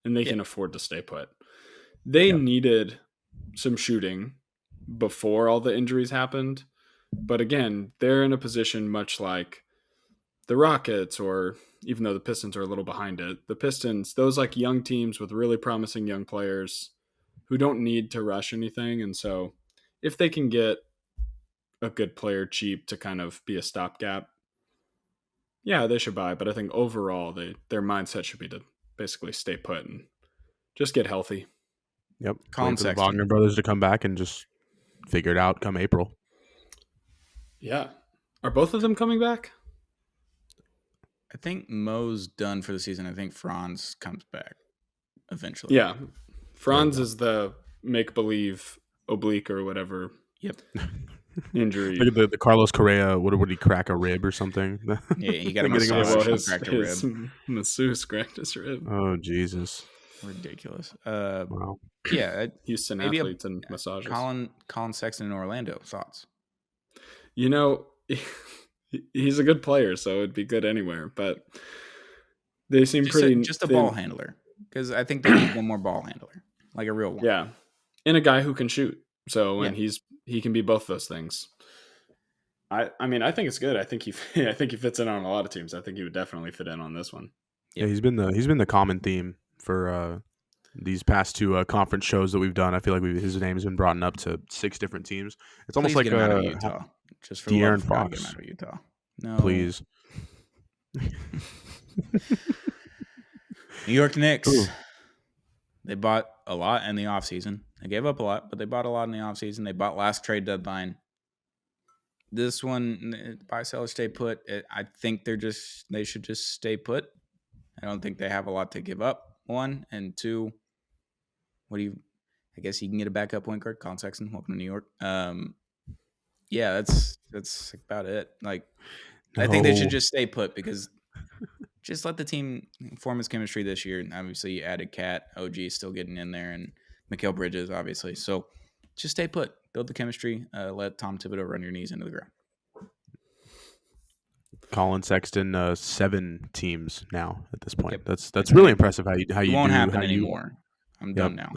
and they can afford to stay put. They needed some shooting before all the injuries happened. But again, they're in a position much like the Rockets, or even though the Pistons are a little behind it, the Pistons, those like young teams with really promising young players who don't need to rush anything. And so if they can get a good player cheap to kind of be a stopgap, yeah, they should buy. But I think overall, their mindset should be to basically stay put and just get healthy. Yep. Wait for the Wagner brothers to come back and just figure it out come April. Yeah. Are both of them coming back? I think Mo's done for the season. I think Franz comes back eventually. Yeah. Franz is the make-believe oblique or whatever. Yep. Injury. Look at the Carlos Correa. Would he crack a rib or something? Yeah, he got a massage. His masseuse cracked his rib. Oh, Jesus. Ridiculous. Wow. Yeah. Houston athletes and massages. Colin Sexton in Orlando. Thoughts? You know, he's a good player, so it'd be good anywhere. But they seem just a ball handler, because I think they need one more ball handler, like a real one. Yeah, and a guy who can shoot. So and he can be both those things. I mean, I think it's good. I think he fits in on a lot of teams. I think he would definitely fit in on this one. Yeah, he's been the common theme for these past two conference shows that we've done. I feel like his name has been brought up to 6 different teams. It's almost like out of Utah. Just for De'Aaron Fox. Get him out of Utah. No, please. New York Knicks. Ooh. They bought a lot in the offseason. They gave up a lot, but they bought a lot in the offseason. They bought last trade deadline. This one, buy, sell, or stay put. I think they should just stay put. I don't think they have a lot to give up. 1 and 2. I guess you can get a backup point guard. Colin Sexton, welcome to New York. Yeah, that's about it. Like, no. I think they should just stay put, because just let the team form its chemistry this year. And obviously, you added Cat, OG is still getting in there, and Mikal Bridges, obviously. So just stay put, build the chemistry, let Tom Thibodeau run your knees into the ground. Colin Sexton, 7 teams now at this point. Yep. That's really impressive how you won't do happen anymore. I'm done now.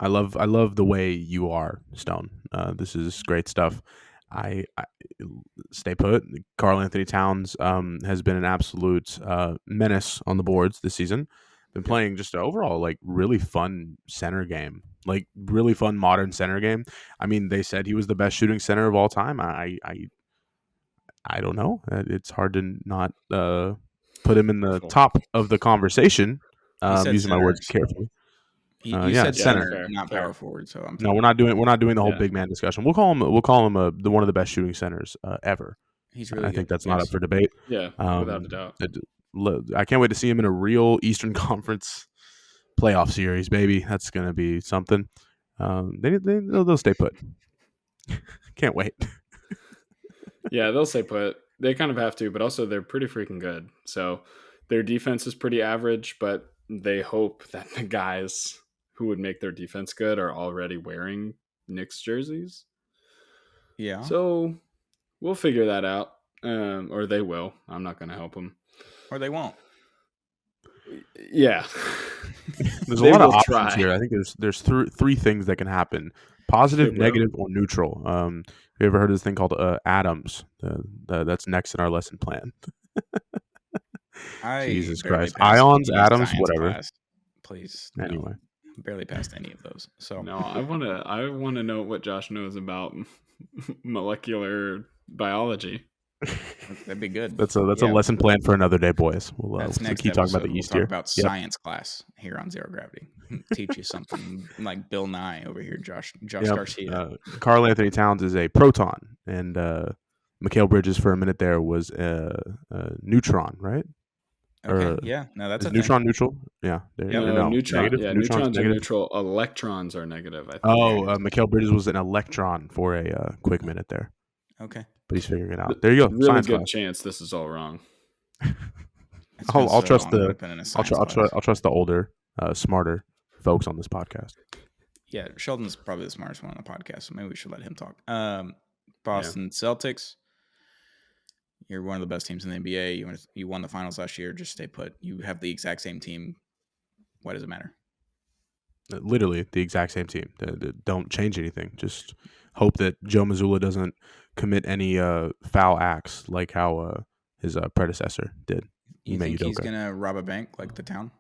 I love the way you are, Stone. This is great stuff. I stay put. Karl Anthony Towns has been an absolute menace on the boards this season. Been playing just overall like really fun center game, like really fun modern center game. I mean, they said he was the best shooting center of all time. I don't know. It's hard to not put him in the top of the conversation. Using my words carefully. You said center, not power forward. So we're not doing the whole big man discussion. We'll call him one of the best shooting centers ever. He's really. I think that's not up for debate. Yeah, without a doubt. I can't wait to see him in a real Eastern Conference playoff series, baby. That's gonna be something. They'll stay put. Can't wait. Yeah, they'll stay put. They kind of have to, but also they're pretty freaking good. So their defense is pretty average, but they hope that the guys who would make their defense good are already wearing Knicks jerseys. Yeah. So we'll figure that out. Or they will. I'm not going to help them. Or they won't. Yeah. There's a lot of options here. I think there's 3 things that can happen: positive, negative, or neutral. Have you ever heard of this thing called atoms? That's next in our lesson plan. Jesus Christ. Ions, atoms, whatever. Class. Please. Anyway. No, barely passed any of those. So no, I wanna know what Josh knows about molecular biology. That'd be good. That's a lesson plan for another day, boys. We'll keep talking about the East here. Talk about science class here on Zero Gravity. Teach you something like Bill Nye over here, Josh Garcia. Karl Anthony Towns is a proton, and Mikal Bridges for a minute there was a neutron, right? Okay. Yeah. No, that's a neutron thing. Neutral. Yeah. Neutron. Negative? Yeah. Neutrons are neutral. Electrons are negative. I think. Mikal Bridges was an electron for a quick minute there. Okay. But he's figuring it out. There you go. Really good class. Chance this is all wrong. I'll trust the older, smarter folks on this podcast. Yeah, Sheldon's probably the smartest one on the podcast, so maybe we should let him talk. Boston Celtics. You're one of the best teams in the NBA. You won the finals last year. Just stay put. You have the exact same team. Why does it matter? Literally the exact same team. Don't change anything. Just hope that Joe Mazzulla doesn't commit any foul acts like how his predecessor did. You think he's gonna rob a bank like the town?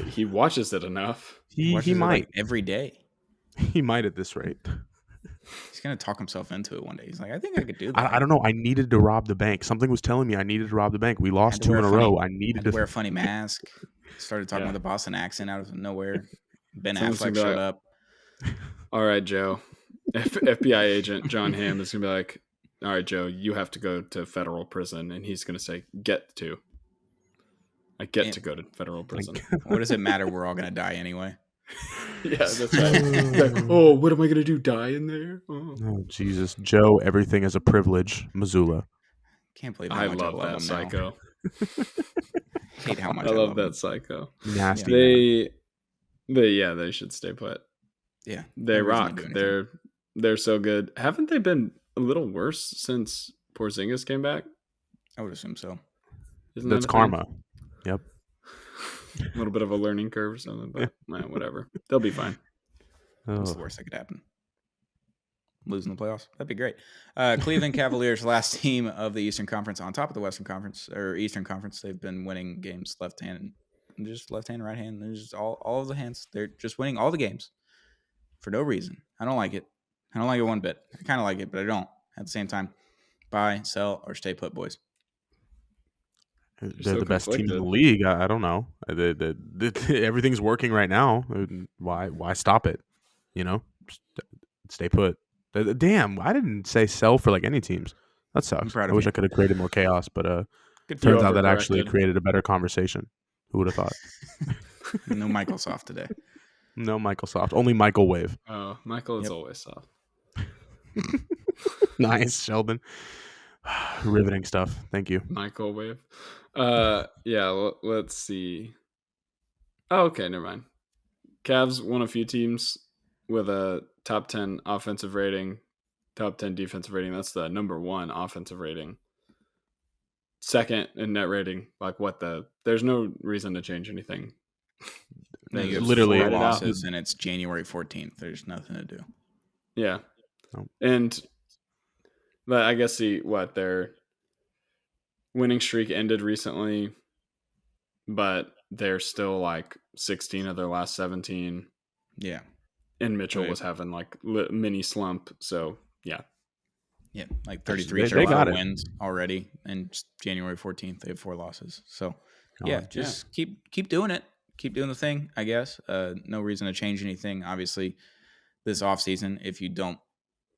He watches it enough. He might like every day. He might at this rate. He's gonna talk himself into it one day. He's like, I think I could do that. I don't know. I needed to rob the bank. Something was telling me I needed to rob the bank. We lost 2 in a row. I needed to wear a funny mask. Started talking with a Boston accent out of nowhere. Ben Affleck showed up. All right, Joe. FBI agent John Hamm is gonna be like, all right, Joe, you have to go to federal prison, and he's gonna say, get to. I get to go to federal prison. What does it matter? We're all gonna die anyway. Yeah, that's right. Like, oh, what am I gonna do? Die in there? Oh Jesus, Joe! Everything is a privilege, Missoula. Can't believe I love that psycho. Hate how much I love that psycho. Nasty. They should stay put. Yeah, they rock. They're so good. Haven't they been a little worse since Porzingis came back? I would assume so. That's karma. Yep. A little bit of a learning curve or something, but whatever. They'll be fine. That's the worst that could happen. Losing the playoffs. That'd be great. Cleveland Cavaliers, last team of the Eastern Conference, on top of the Western Conference or Eastern Conference. They've been winning games left hand, right hand. There's just all of the hands. They're just winning all the games for no reason. I don't like it. I don't like it one bit. I kind of like it, but I don't. At the same time, buy, sell, or stay put, boys. They're the best team in the league. I don't know. Everything's working right now. Why stop it? Stay put. Damn, I didn't say sell for like any teams. That sucks. I wish I could have created more chaos, but turns out that actually created a better conversation. Who would have thought? No Michael Soft today. No Michael Soft. Only Michael Wave. Oh, Michael is always soft. Nice, Sheldon. Riveting stuff. Thank you. Michael Wave. Let's see. Oh, okay, never mind. Cavs won a few teams with a top 10 offensive rating, top 10 defensive rating. That's the number 1 offensive rating. Second in net rating. There's no reason to change anything. You have literally 4 losses, and it's January 14th. There's nothing to do. Yeah. But I guess their winning streak ended recently, but they're still like 16 of their last 17. Yeah. And Mitchell was having like mini slump. So yeah. Yeah. Like 33 wins already. And January 14th, they have 4 losses. So keep doing it. Keep doing the thing, I guess. No reason to change anything. Obviously, this offseason, if you don't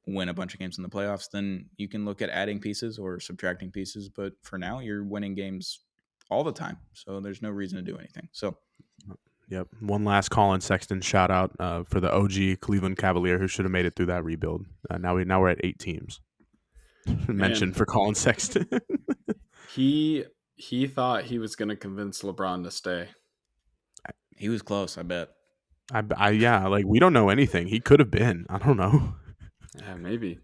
win a bunch of games in the playoffs, then you can look at adding pieces or subtracting pieces. But for now, you're winning games all the time. So there's no reason to do anything. So, yep. One last Colin Sexton shout out for the OG Cleveland Cavalier who should have made it through that rebuild. Now we're at 8 teams. Mentioned for Colin Sexton. He thought he was going to convince LeBron to stay. He was close, I bet. We don't know anything. He could have been. I don't know. Yeah, maybe.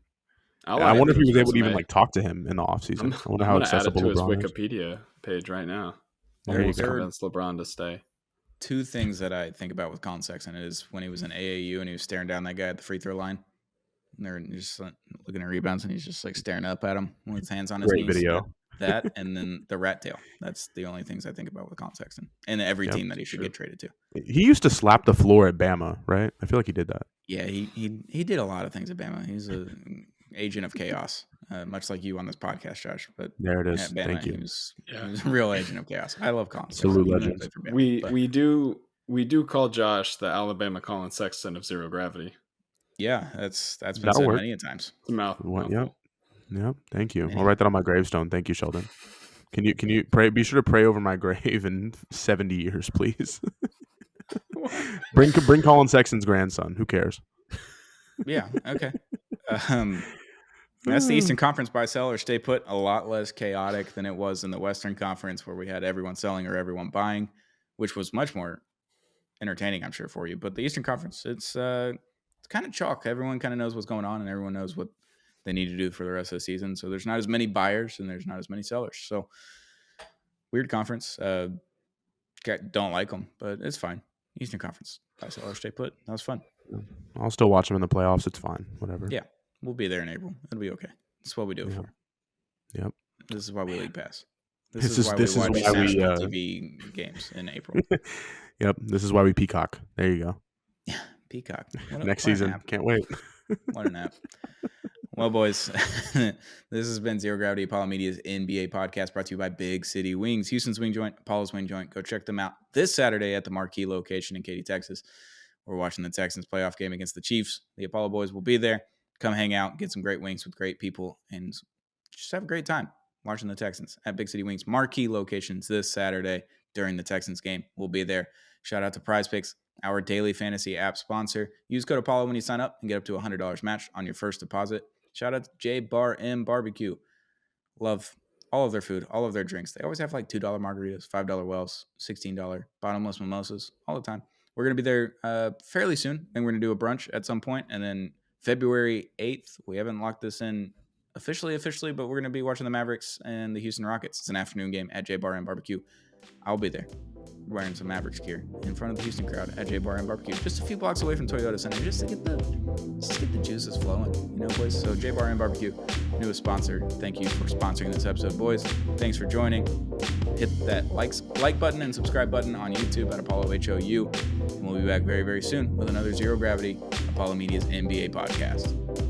I wonder if he was able to even talk to him in the offseason. I wonder how accessible LeBron is. I'm LeBron add it to his Wikipedia page right now. There you go. Convince LeBron to stay. 2 things that I think about with Colin Sexton is when he was in AAU and he was staring down that guy at the free throw line. And they're just looking at rebounds and he's just like staring up at him with his hands on his knees. Great video. That and then the rat tail. That's the only things I think about with Colin Sexton. And every team that he should get traded to. He used to slap the floor at Bama, right? I feel like he did that. Yeah, he did a lot of things at Bama. He's an agent of chaos, much like you on this podcast, Josh. But there it is. Bama, Thank you. He was a real agent of chaos. I love Colin Sexton. Absolute legend. We do call Josh the Alabama Colin Sexton of Zero Gravity. Yeah, that's been said many times. It's a mouthful. Yep. Thank you. I'll write that on my gravestone. Thank you, Sheldon. Can you pray? Be sure to pray over my grave in 70 years, please. bring Colin Sexton's grandson. Who cares? Yeah. Okay. That's the Eastern Conference. Buy, sell, or stay put. A lot less chaotic than it was in the Western Conference, where we had everyone selling or everyone buying, which was much more entertaining, I'm sure, for you. But the Eastern Conference, it's kind of chalk. Everyone kind of knows what's going on, and everyone knows what they need to do for the rest of the season. So there's not as many buyers and there's not as many sellers. So weird conference. Don't like them, but it's fine. Eastern Conference. Buy, sell, or stay put. That was fun. I'll still watch them in the playoffs. It's fine. Whatever. Yeah. We'll be there in April. It'll be okay. That's what we do it for. Yep. This is why we League Pass. This is why we watch national TV games in April. Yep. This is why we peacock. There you go. Yeah, peacock. Next season. Can't wait. What an app. Well, boys, this has been Zero Gravity, Apollo Media's NBA podcast, brought to you by Big City Wings, Houston's Wing Joint, Apollo's Wing Joint. Go check them out this Saturday at the Marquee location in Katy, Texas. We're watching the Texans playoff game against the Chiefs. The Apollo boys will be there. Come hang out, get some great wings with great people, and just have a great time watching the Texans at Big City Wings. Marquee locations this Saturday during the Texans game. We'll be there. Shout out to Prize Picks, our daily fantasy app sponsor. Use code Apollo when you sign up and get up to $100 matched on your first deposit. Shout out to J Bar M Barbecue. Love all of their food, all of their drinks. They always have like $2 margaritas, $5 wells, $16 bottomless mimosas all the time. We're going to be there fairly soon, and we're going to do a brunch at some point. And then February 8th, we haven't locked this in officially, but we're going to be watching the Mavericks and the Houston Rockets. It's an afternoon game at J Bar M Barbecue. I'll be there wearing some Mavericks gear in front of the Houston crowd at J Bar and Barbecue, just a few blocks away from Toyota Center, just to get the juices flowing, boys. So J Bar and Barbecue, newest sponsor. Thank you for sponsoring this episode, boys. Thanks for joining. Hit that like button and subscribe button on YouTube at Apollo HOU, and we'll be back very, very soon with another Zero Gravity, Apollo Media's NBA podcast.